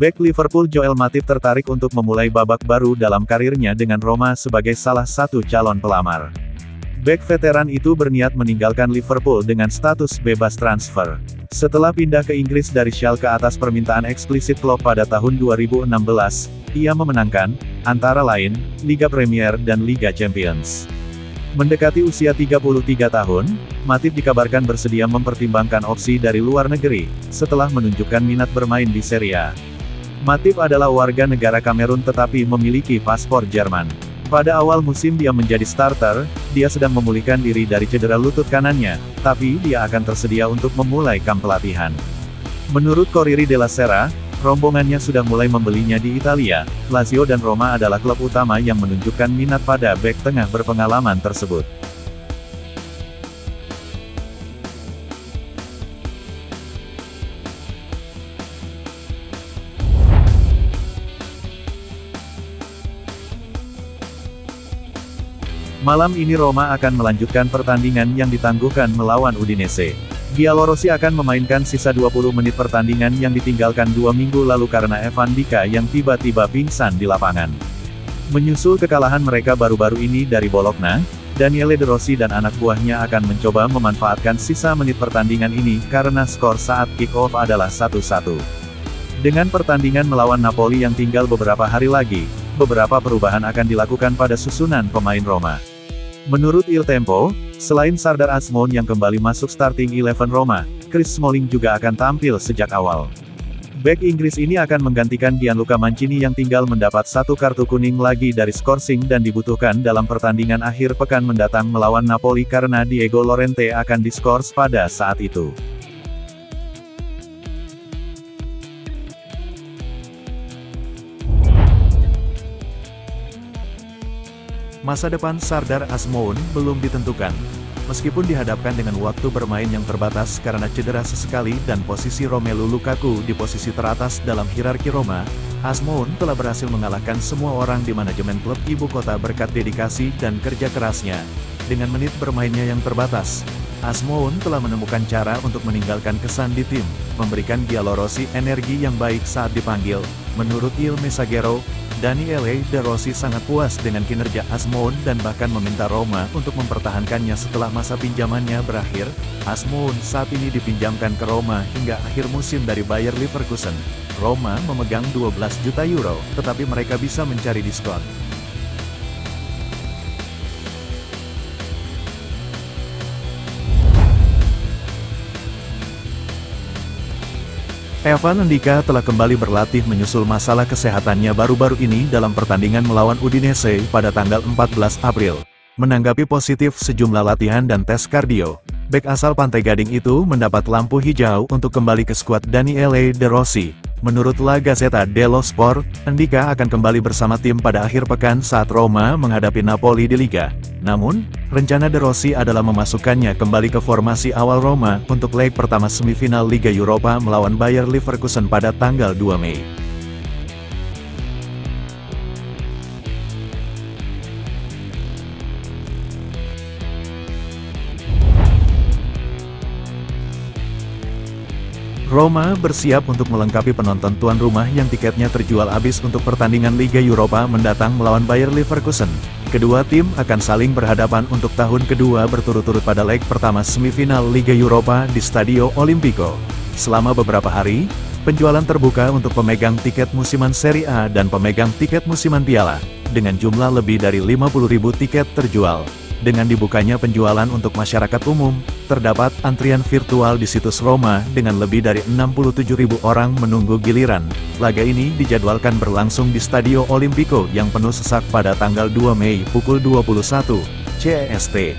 Bek Liverpool Joel Matip tertarik untuk memulai babak baru dalam karirnya dengan Roma sebagai salah satu calon pelamar. Bek veteran itu berniat meninggalkan Liverpool dengan status bebas transfer. Setelah pindah ke Inggris dari Schalke atas permintaan eksplisit klub pada tahun 2016, ia memenangkan, antara lain, Liga Premier dan Liga Champions. Mendekati usia 33 tahun, Matip dikabarkan bersedia mempertimbangkan opsi dari luar negeri, setelah menunjukkan minat bermain di Serie A. Matip adalah warga negara Kamerun tetapi memiliki paspor Jerman. Pada awal musim dia menjadi starter, dia sedang memulihkan diri dari cedera lutut kanannya, tapi dia akan tersedia untuk memulai kamp pelatihan. Menurut Corriere della Sera, rombongannya sudah mulai membelinya di Italia. Lazio dan Roma adalah klub utama yang menunjukkan minat pada bek tengah berpengalaman tersebut. Malam ini Roma akan melanjutkan pertandingan yang ditangguhkan melawan Udinese. Giallorossi akan memainkan sisa 20 menit pertandingan yang ditinggalkan 2 minggu lalu karena Evan Dika yang tiba-tiba pingsan di lapangan. Menyusul kekalahan mereka baru-baru ini dari Bologna, Daniele De Rossi dan anak buahnya akan mencoba memanfaatkan sisa menit pertandingan ini karena skor saat kick-off adalah 1-1. Dengan pertandingan melawan Napoli yang tinggal beberapa hari lagi, beberapa perubahan akan dilakukan pada susunan pemain Roma. Menurut Il Tempo, selain Sardar Azmoun yang kembali masuk starting 11 Roma, Chris Smalling juga akan tampil sejak awal. Bek Inggris ini akan menggantikan Gianluca Mancini yang tinggal mendapat satu kartu kuning lagi dari Skorsing dan dibutuhkan dalam pertandingan akhir pekan mendatang melawan Napoli karena Diego Llorente akan diskors pada saat itu. Masa depan Sardar Azmoun belum ditentukan. Meskipun dihadapkan dengan waktu bermain yang terbatas karena cedera sesekali dan posisi Romelu Lukaku di posisi teratas dalam hierarki Roma, Azmoun telah berhasil mengalahkan semua orang di manajemen klub ibu kota berkat dedikasi dan kerja kerasnya. Dengan menit bermainnya yang terbatas, Azmoun telah menemukan cara untuk meninggalkan kesan di tim, memberikan Giallorossi energi yang baik saat dipanggil. Menurut Il Messaggero, Daniele De Rossi sangat puas dengan kinerja Azmoun dan bahkan meminta Roma untuk mempertahankannya setelah masa pinjamannya berakhir. Azmoun saat ini dipinjamkan ke Roma hingga akhir musim dari Bayer Leverkusen. Roma memegang 12 juta euro, tetapi mereka bisa mencari diskon. Evan Ndika telah kembali berlatih menyusul masalah kesehatannya baru-baru ini dalam pertandingan melawan Udinese pada tanggal 14 April. Menanggapi positif sejumlah latihan dan tes kardio, bek asal Pantai Gading itu mendapat lampu hijau untuk kembali ke skuad Daniele De Rossi. Menurut La Gazzetta dello Sport, Ndika akan kembali bersama tim pada akhir pekan saat Roma menghadapi Napoli di Liga. Namun, rencana De Rossi adalah memasukkannya kembali ke formasi awal Roma untuk leg pertama semifinal Liga Eropa melawan Bayer Leverkusen pada tanggal 2 Mei. Roma bersiap untuk melengkapi penonton tuan rumah yang tiketnya terjual habis untuk pertandingan Liga Eropa mendatang melawan Bayer Leverkusen. Kedua tim akan saling berhadapan untuk tahun kedua berturut-turut pada leg pertama semifinal Liga Eropa di Stadio Olimpico. Selama beberapa hari, penjualan terbuka untuk pemegang tiket musiman Serie A dan pemegang tiket musiman Piala, dengan jumlah lebih dari 50.000 tiket terjual. Dengan dibukanya penjualan untuk masyarakat umum, terdapat antrian virtual di situs Roma dengan lebih dari 67.000 orang menunggu giliran. Laga ini dijadwalkan berlangsung di Stadio Olimpico yang penuh sesak pada tanggal 2 Mei pukul 21 CEST.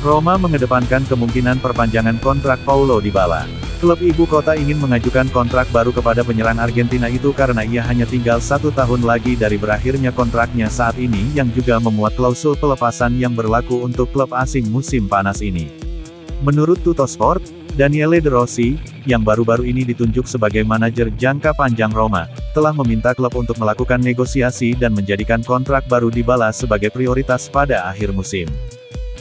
Roma mengedepankan kemungkinan perpanjangan kontrak Paulo Dybala. Klub ibu kota ingin mengajukan kontrak baru kepada penyerang Argentina itu karena ia hanya tinggal 1 tahun lagi dari berakhirnya kontraknya saat ini yang juga memuat klausul pelepasan yang berlaku untuk klub asing musim panas ini. Menurut Tuttosport, Daniele De Rossi, yang baru-baru ini ditunjuk sebagai manajer jangka panjang Roma, telah meminta klub untuk melakukan negosiasi dan menjadikan kontrak baru Dybala sebagai prioritas pada akhir musim.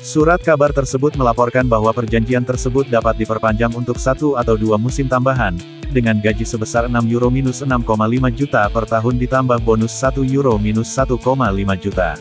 Surat kabar tersebut melaporkan bahwa perjanjian tersebut dapat diperpanjang untuk 1 atau 2 musim tambahan, dengan gaji sebesar €6 - 6,5 juta per tahun ditambah bonus €1 - 1,5 juta.